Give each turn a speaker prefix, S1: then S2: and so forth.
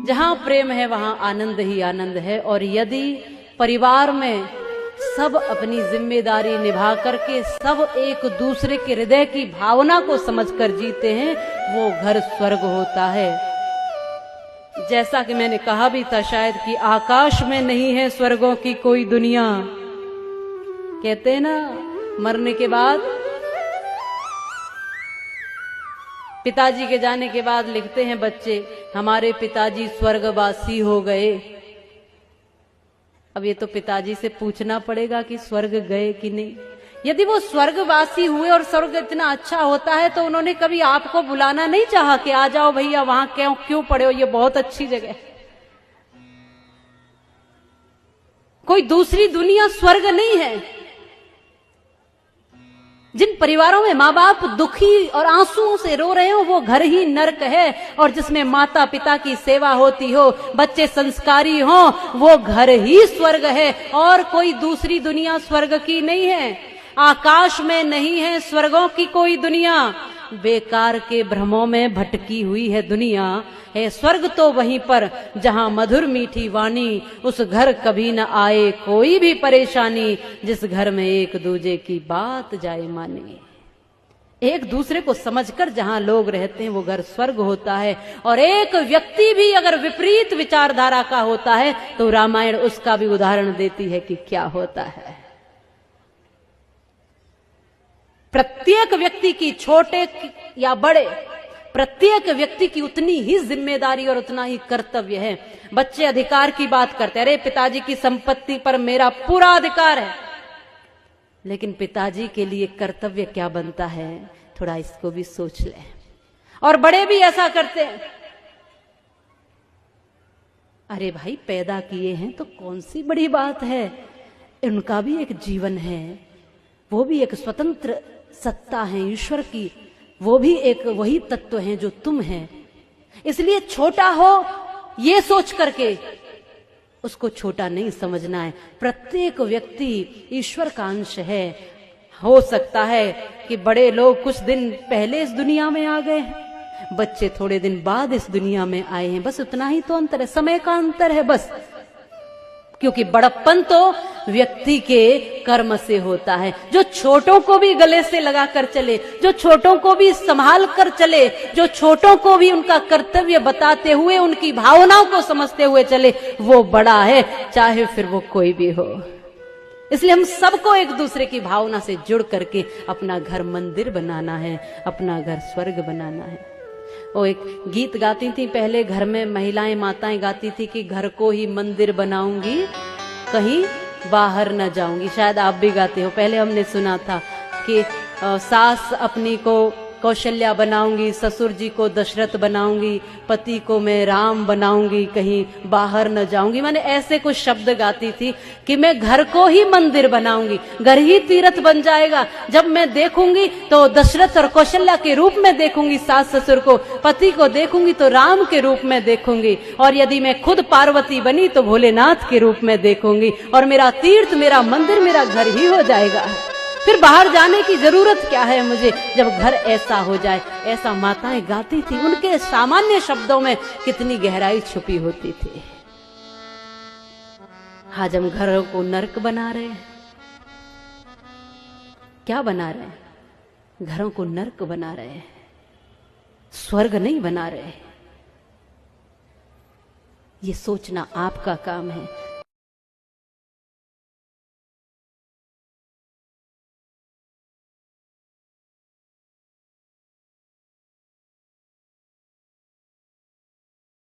S1: जहां प्रेम है वहां आनंद ही आनंद है। और यदि परिवार में सब अपनी जिम्मेदारी निभा करके सब एक दूसरे के हृदय की भावना को समझकर जीते हैं, वो घर स्वर्ग होता है। जैसा कि मैंने कहा भी था शायद कि आकाश में नहीं है स्वर्गों की कोई दुनिया। कहते हैं ना, मरने के बाद पिताजी के जाने के बाद लिखते हैं बच्चे, हमारे पिताजी स्वर्गवासी हो गए। अब ये तो पिताजी से पूछना पड़ेगा कि स्वर्ग गए कि नहीं। यदि वो स्वर्गवासी हुए और स्वर्ग इतना अच्छा होता है तो उन्होंने कभी आपको बुलाना नहीं चाहा कि आ जाओ भैया, वहां क्यों पड़े हो, ये बहुत अच्छी जगह है। कोई दूसरी दुनिया स्वर्ग नहीं है। जिन परिवारों में माँ बाप दुखी और आंसुओं से रो रहे हो वो घर ही नर्क है, और जिसमें माता पिता की सेवा होती हो, बच्चे संस्कारी हो, वो घर ही स्वर्ग है। और कोई दूसरी दुनिया स्वर्ग की नहीं है। आकाश में नहीं है स्वर्गों की कोई दुनिया। बेकार के भ्रमों में भटकी हुई है दुनिया। है स्वर्ग तो वहीं पर जहां मधुर मीठी वाणी, उस घर कभी न आए कोई भी परेशानी, जिस घर में एक दूजे की बात जाए माने। एक दूसरे को समझकर जहां लोग रहते हैं वो घर स्वर्ग होता है। और एक व्यक्ति भी अगर विपरीत विचारधारा का होता है तो रामायण उसका भी उदाहरण देती है कि क्या होता है। प्रत्येक व्यक्ति की, छोटे या बड़े, प्रत्येक व्यक्ति की उतनी ही जिम्मेदारी और उतना ही कर्तव्य है। बच्चे अधिकार की बात करते हैं, अरे पिताजी की संपत्ति पर मेरा पूरा अधिकार है, लेकिन पिताजी के लिए कर्तव्य क्या बनता है, थोड़ा इसको भी सोच लें। और बड़े भी ऐसा करते हैं, अरे भाई पैदा किए हैं तो कौन सी बड़ी बात है, उनका भी एक जीवन है, वो भी एक स्वतंत्र सत्ता है ईश्वर की, वो भी एक वही तत्व है जो तुम है। इसलिए छोटा हो ये सोच करके उसको छोटा नहीं समझना है। प्रत्येक व्यक्ति ईश्वर का अंश है। हो सकता है कि बड़े लोग कुछ दिन पहले इस दुनिया में आ गए हैं, बच्चे थोड़े दिन बाद इस दुनिया में आए हैं, बस उतना ही तो अंतर है, समय का अंतर है बस। क्योंकि बड़प्पन तो व्यक्ति के कर्म से होता है। जो छोटों को भी गले से लगा कर चले, जो छोटों को भी संभाल कर चले, जो छोटों को भी उनका कर्तव्य बताते हुए उनकी भावनाओं को समझते हुए चले, वो बड़ा है, चाहे फिर वो कोई भी हो। इसलिए हम सबको एक दूसरे की भावना से जुड़ करके अपना घर मंदिर बनाना है, अपना घर स्वर्ग बनाना है। वो एक गीत गाती थी पहले, घर में महिलाएं माताएं गाती थी कि घर को ही मंदिर बनाऊंगी, कहीं बाहर न जाऊंगी। शायद आप भी गाते हो, पहले हमने सुना था कि सास अपनी को कौशल्या बनाऊंगी, ससुर जी को दशरथ बनाऊंगी, पति को मैं राम बनाऊंगी, कहीं बाहर न जाऊंगी। मैंने ऐसे कुछ शब्द गाती थी कि मैं घर को ही मंदिर बनाऊंगी, घर ही तीर्थ बन जाएगा। जब मैं देखूंगी तो दशरथ और कौशल्या के रूप में देखूंगी सास ससुर को, पति को देखूंगी तो राम के रूप में देखूंगी, और यदि मैं खुद पार्वती बनी तो भोलेनाथ के रूप में देखूंगी, और मेरा तीर्थ, मेरा मंदिर, मेरा घर ही हो जाएगा। फिर बाहर जाने की जरूरत क्या है मुझे, जब घर ऐसा हो जाए। ऐसा माताएं गाती थी। उनके सामान्य शब्दों में कितनी गहराई छुपी होती थी। आज हम घरों को नर्क बना रहे हैं। क्या बना रहे हैं? घरों को नर्क बना रहे हैं, स्वर्ग नहीं बना रहे। ये सोचना आपका काम है।